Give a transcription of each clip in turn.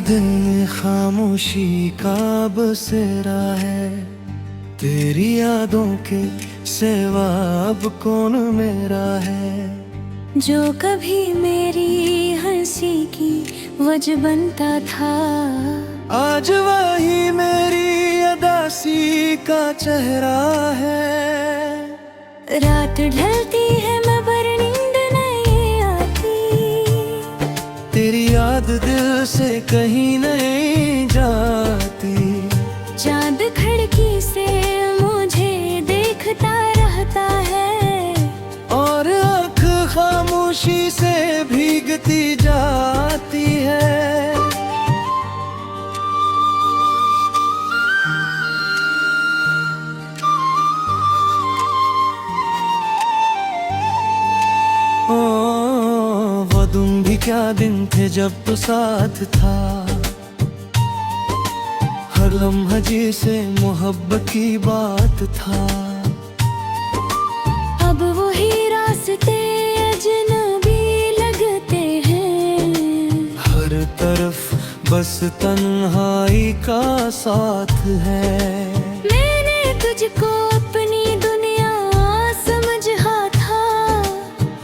दिल खामोशी का बसेरा है, तेरी यादों के सिवा अब कौन मेरा है। जो कभी मेरी हंसी की वजह बनता था, आज वही मेरी अदासी का चेहरा है। रात ढलती है मगर नींद नहीं आती, तेरी याद दिल से कहीं नहीं जाती। चांद खिड़की से मुझे देखता रहता है, और आँख खामोशी से भीगती जाती है। वो तुम भी क्या दिन थे जब तो साथ था, हर लम्हा जिसे मोहब्बत की बात था। अब वही रास्ते अजनबी लगते हैं, हर तरफ बस तन्हाई का साथ है। मैंने तुझको अपनी दुनिया समझा था,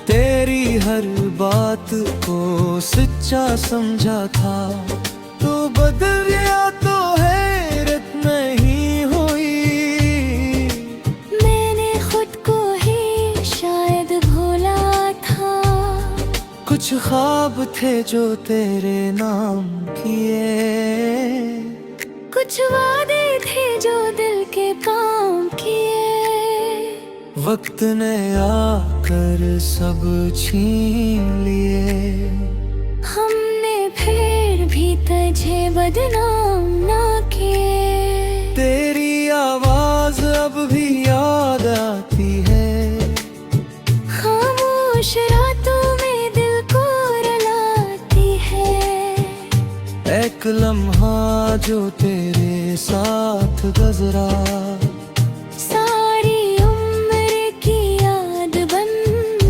तेरी हर बात को सच्चा समझा था। तू बदल गया तो हैरत नहीं हुई, मैंने खुद को ही शायद भूला था। कुछ ख्वाब थे जो तेरे नाम किए, कुछ वादे थे जो दिल के काम किए। वक्त ने आकर सब छीन लिए, हमने फिर भी तुझे बदनाम ना किए। तेरी आवाज अब भी याद आती है, खामोश रातों में दिल को रुलाती है। एक लम्हा जो तेरे साथ गुजरा, सारी उम्र की याद बन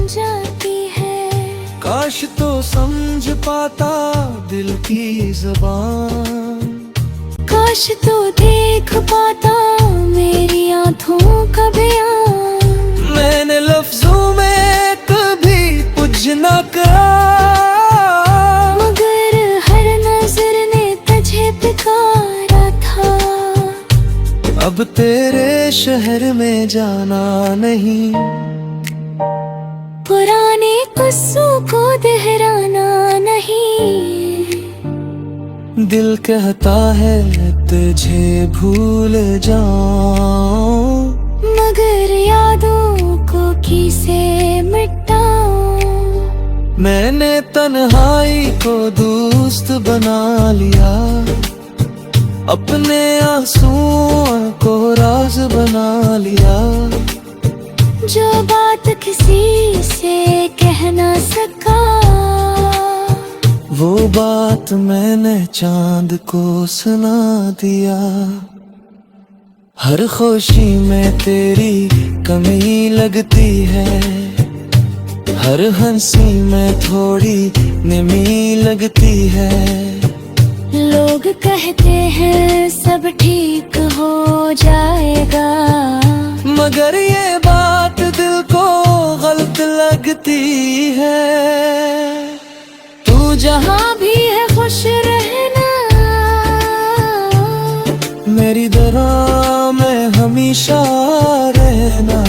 जाती है। काश तो समझ पाता दिल की ज़बान, काश तो देख पाता मेरी आँखों का बयान। मैंने लफ्जों में कभी कुछ न कहा, मगर हर नजर ने तुझे पुकारा था। अब तेरे शहर में जाना नहीं, पुराने किस्सों को दोहराना नहीं। दिल कहता है तुझे भूल जाऊं, मगर यादों को किसे मिटाऊं। मैंने तन्हाई को दोस्त बना लिया, अपने आंसुओं को राज बना लिया। जो बात किसी से कह ना सका, वो बात मैंने चांद को सुना दिया। हर खुशी में तेरी कमी लगती है, हर हंसी में थोड़ी नमी लगती है। लोग कहते हैं सब ठीक हो जाएगा, मगर ये बात दिल को गलत लगती है। तू जहाँ भी है खुश रहना, मेरी दुआ में हमेशा रहना।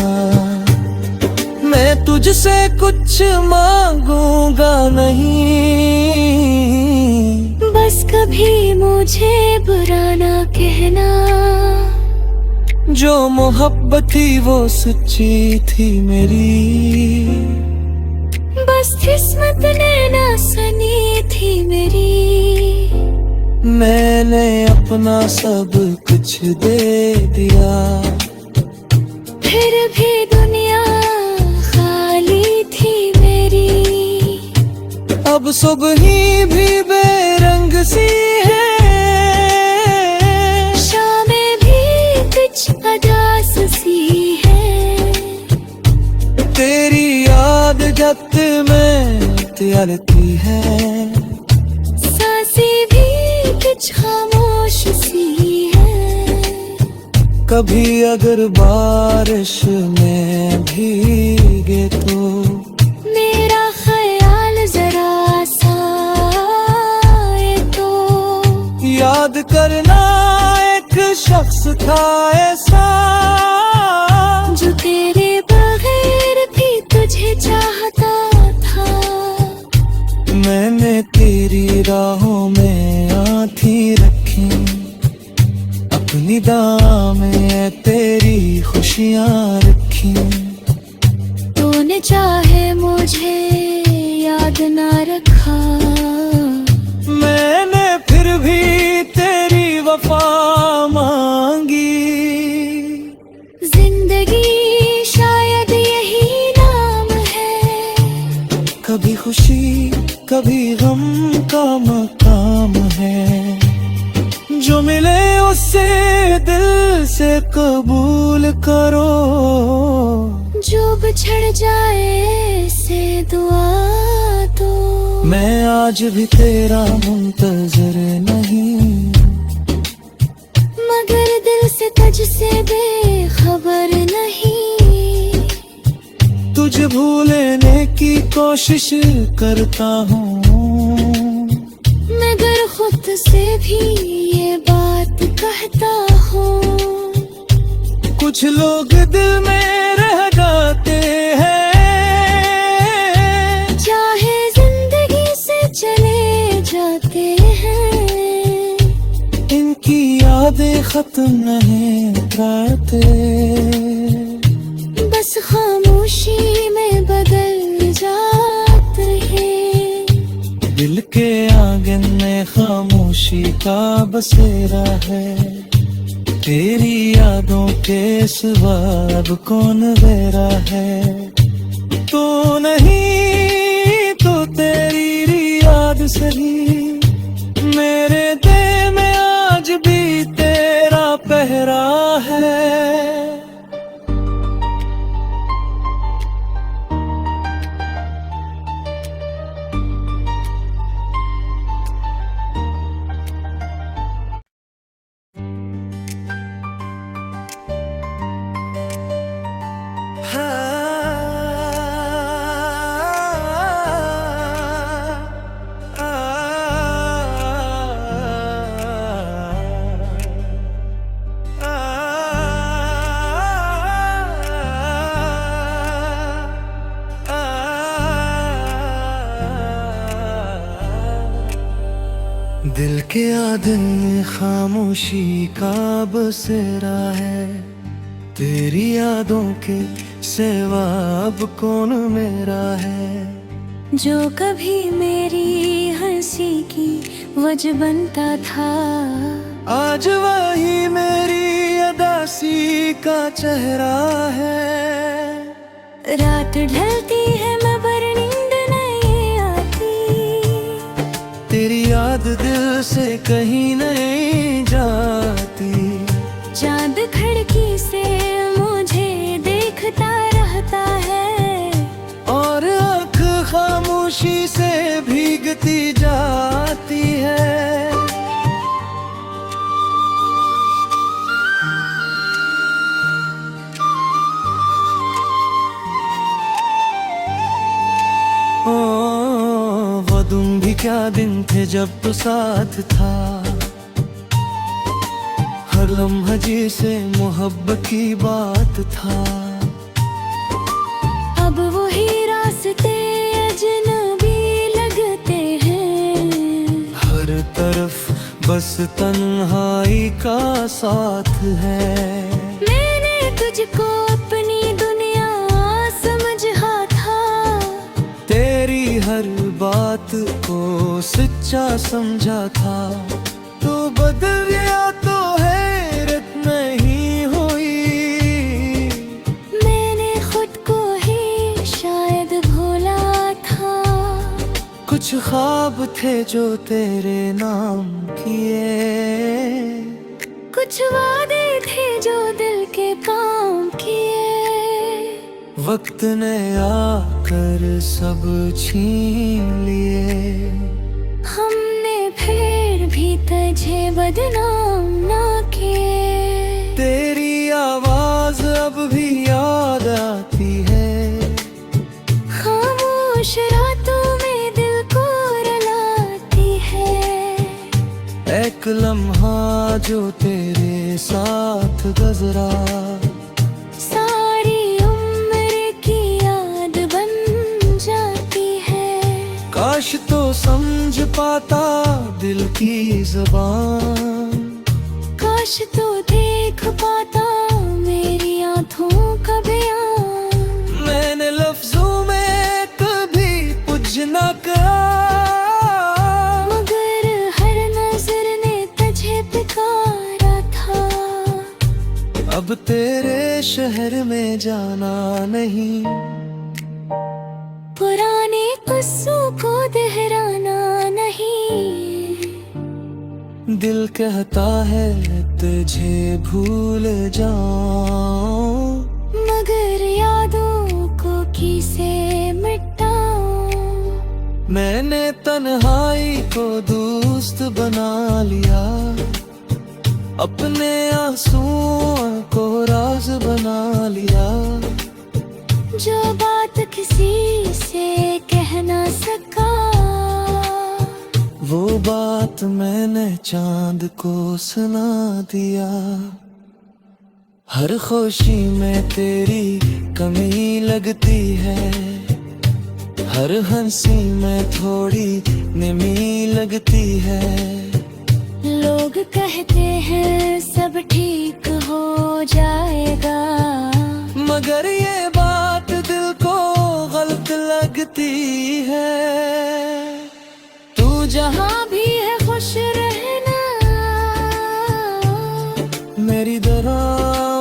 मैं तुझसे कुछ मांगूंगा नहीं, बस कभी मुझे बुरा ना कहना। जो मोहब्बत थी वो सच्ची थी मेरी, बस किस्मत ने ना सुनी थी मेरी। मैंने अपना सब कुछ दे दिया, फिर भी दुनिया खाली थी मेरी। अब सुबह भी बेरंग सी है, शामें भी कुछ अदास सी है। तेरी याद जब में त्यालती है, सांसें भी कुछ खामोश सी है। कभी अगर बारिश में भीगे तो मेरा ख्याल जरा सा आए तो याद करना एक शख्स था ऐसा जो तेरे बगैर भी तुझे चाहता था। मैंने तेरी राहों में आँखें रखी, अपनी दां में तेरी खुशियाँ रखी। तूने चाहे मुझे याद ना रखा, मैंने फिर भी तेरी वफा मांगी। जिंदगी शायद यही नाम है, कभी खुशी कभी गम का मकाम है। जो मिले उससे दिल से कबूल करो, जो बिछड़ जाए से दुआ दो। मैं आज भी तेरा मुंतजर नहीं, मगर दिल से तुझसे बेखबर नहीं। तुझे भूलने की कोशिश करता हूँ, मगर खुद से भी ये बात कहता हूँ। कुछ लोग दिल में रह जाते हैं, चाहे जिंदगी से चले जाते हैं। इनकी यादें खत्म नहीं करते, बस खामोशी में बदल जाते हैं। दिल के आंगन में खामोशी का बसेरा है। तेरी यादों के सिवा अब कौन मेरा है। तो नहीं तो तेरी याद सही, मेरे दिल में आज भी तेरा पहरा है। दिल के आधे में खामोशी का बसेरा है। तेरी यादों के सिवा अब कौन मेरा है। जो कभी मेरी हंसी की वजह बनता था, आज वही मेरी अदासी का चेहरा है। रात ढलती है मगर नींद नहीं आती, तेरी याद दिल से कहीं नहीं जाती। चांद खिड़की से मुझे देखता रहता है, और आँख खामोशी से भीगती जाती है। वो तुम भी क्या दिन थे जब तो साथ था। हर लम्हा जिसे मोहब्बत की बात था। अब वही रास्ते अजनबी लगते हैं। हर तरफ बस तन्हाई का साथ है। मैंने तुझको अपनी दुनिया समझा था, तेरी हर बात को सच्चा समझा था। तो बदल गया तो हैरत नहीं हुई। मैंने खुद को ही शायद भूला था। कुछ ख्वाब थे जो तेरे नाम किए, कुछ वादे थे जो दिल के काम किए। वक्त ने आकर सब छीन लिए। हमने फिर भी तुझे बदनाम ना किए। तेरी आवाज अब भी याद आती है, खामोश रातों में दिल को रुलाती है। एक लम्हा जो तेरे साथ गुजरा, सारी उम्र की याद बन जाती है। काश तो समझ पाता दिल की ज़बान, काश तो देख पाता मेरी आँखों का बयान। मैंने लफ्जों में कभी कुछ न कहा, मगर हर नजर ने तुझे पुकारा था। अब तेरे शहर में जाना नहीं, पुराने किस्सों को दोहराना नहीं। दिल कहता है तुझे भूल जाऊं, मगर यादों को किसे मिटाऊं। मैंने तन्हाई को दोस्त बना लिया, अपने आंसुओं को राज बना लिया। जो बात किसी से कह ना सका, वो बात मैंने चांद को सुना दिया। हर खुशी में तेरी कमी लगती है, हर हंसी में थोड़ी नमी लगती है। लोग कहते हैं सब ठीक हो जाएगा, मगर ये बात दिल को गलत लगती है। तू जहाँ भी है खुश रहना, मेरी दरा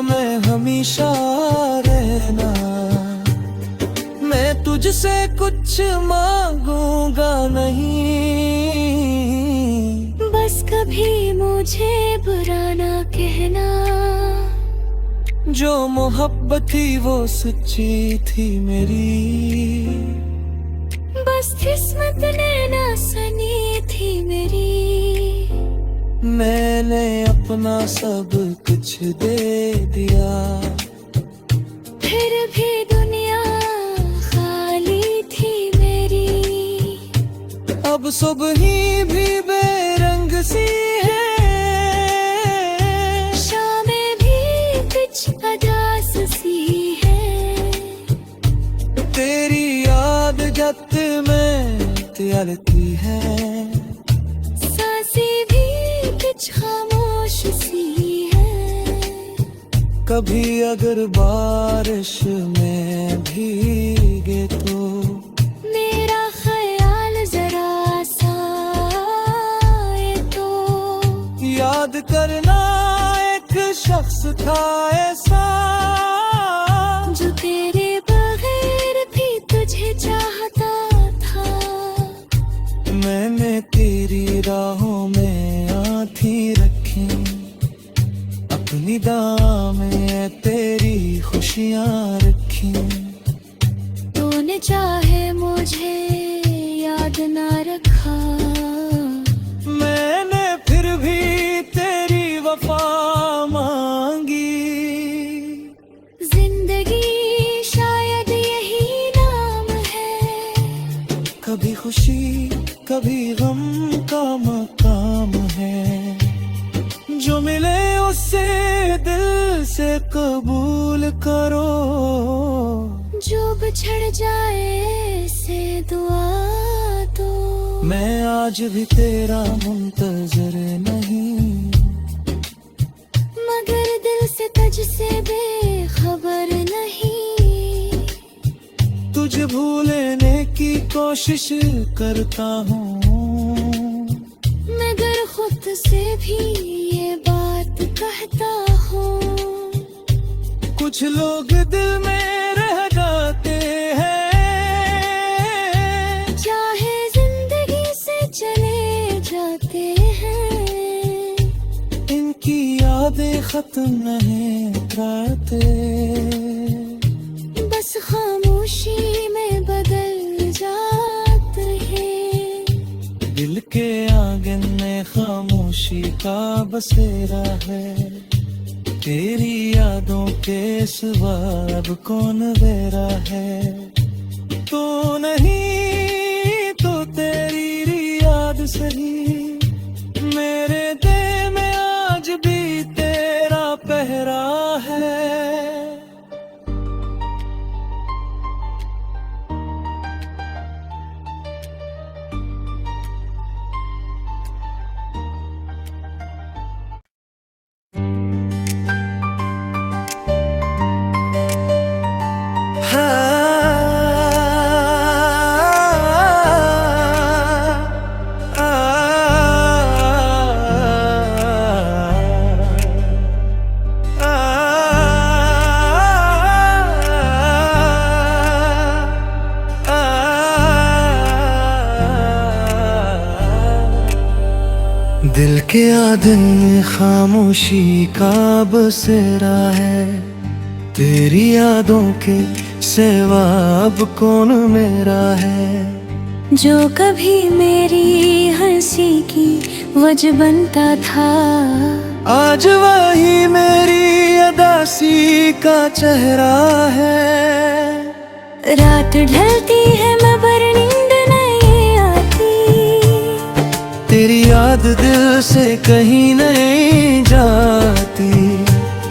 में हमेशा रहना। मैं तुझसे कुछ मांगूंगा नहीं, बस कभी मुझे बुरा ना कहना। जो मोहब्बत थी वो सच्ची थी मेरी, बस किस्मत ने ना सुनी थी मेरी। मैंने अपना सब कुछ दे दिया, फिर भी दुनिया खाली थी मेरी। अब सुबह भी बेरंग सी है, शामें भी कुछ अदास सी है। तेरी याद जत में त्यालती है, सांसें भी कुछ खामोश सी है। कभी अगर बारिश में भीगे तो मेरा ख्याल जरा सा आए तो, याद करना एक शख्स था ऐसा, जो तेरे बगैर भी तुझे चाहता था। मैंने तेरी राहों में आँखी रखी, अपनी दाम में तेरी खुशियाँ रखी। तूने चाहे मुझे याद ना रखा, मैंने फिर भी तेरी वफा मांगी। जिंदगी शायद यही नाम है, कभी खुशी कभी गम का मकाम है। जो मिले उससे दिल से कबूल करो, जो बिछड़ जाए से दुआ दो। मैं आज भी तेरा मुंतजर नहीं, मगर दिल से तुझसे बेखबर नहीं। तुझे भूलने की कोशिश करता हूँ, मगर खुद से भी ये बात कहता हूँ। कुछ लोग दिल में रह जाते हैं, चाहे जिंदगी से चले जाते हैं। इनकी यादें खत्म नहीं करते, बस खामोशी में बदल जाते हैं। दिल के आंगन में खामोश का बसेरा है, तेरी यादों के सिवा अब कौन मेरा है। तू नहीं तो तेरी याद सही, मेरे दिल में आज भी तेरा पहरा है। दिल के आधन में खामोशी का बसेरा है, तेरी यादों के सिवा अब कौन मेरा है। जो कभी मेरी हंसी की वजह बनता था, आज वही मेरी अदासी का चेहरा है। रात ढलती है मैं पर नींद नहीं आती, तेरी याद दिल से कहीं नहीं जाती।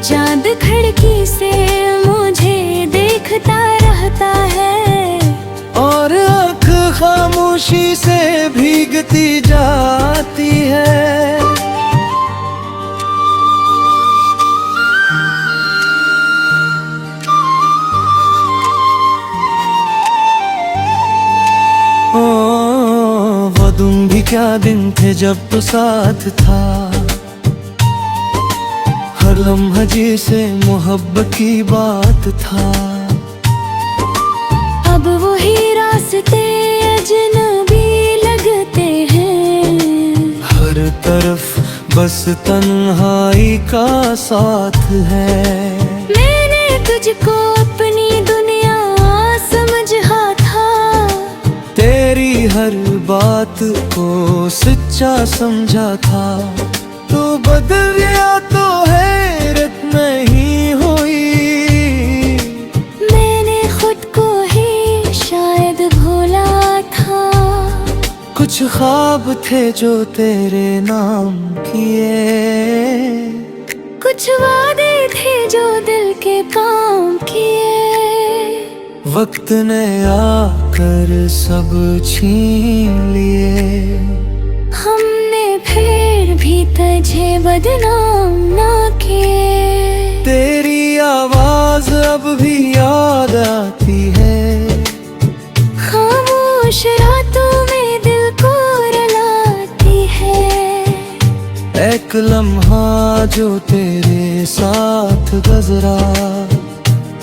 चांद खिड़की से मुझे देखता रहता है, और आँख खामोशी से भीगती जाती है। ओ वो तुम भी क्या दिन थे जब तो साथ था, हर लम्हा जिसे मोहब्बत की बात था। अब वही रास्ते अजनबी लगते हैं, हर तरफ बस तन्हाई का साथ है। मैंने तुझको अपनी दुनिया समझा था, तेरी हर बात को सच्चा समझा था। तू बदल गया तो हैरत नहीं हुई, मैंने खुद को ही शायद भूला था। कुछ ख्वाब थे जो तेरे नाम किए, कुछ वादे थे जो दिल के काम किए, वक्त ने आकर सब छीन लिए। हमने फिर भी तुझे बदनाम ना किए। तेरी आवाज अब भी याद आती है, खामोश रातों में दिल को रुलाती है। एक लम्हा जो तेरे साथ गुजरा,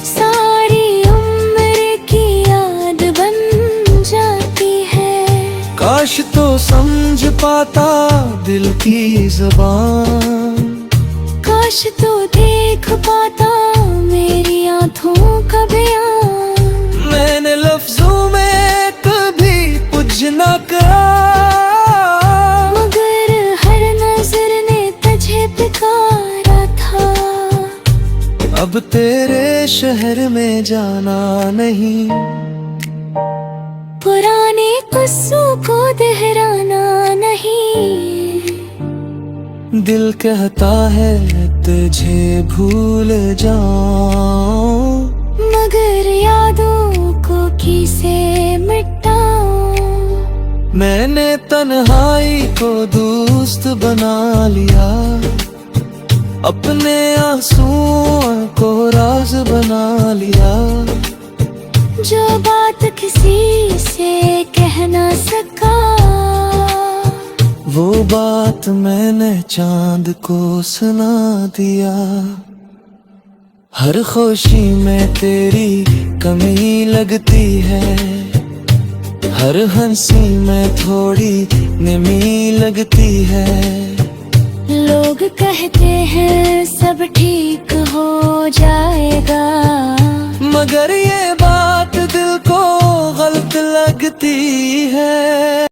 सारी उम्र की याद बन जाती है। काश तो समझ पाता दिल की ज़बान, काश तो देख पाता मेरी आँखों का बयान। मैंने लफ्जों में कभी कुछ न कहा, मगर हर नजर ने तुझे पुकारा था। अब तेरे शहर में जाना नहीं, पुराने किस्सों को दोहराना नहीं। दिल कहता है तुझे भूल जाऊं, मगर यादों को किसे मिटाऊं। मैंने तन्हाई को दोस्त बना लिया, अपने आंसुओं को राज बना लिया। जो बात किसी से कह ना सका, वो बात मैंने चांद को सुना दिया। हर खुशी में तेरी कमी लगती है, हर हंसी में थोड़ी नमी लगती है। लोग कहते हैं सब ठीक हो जाएगा, मगर ये बात दिल को गलत लगती है।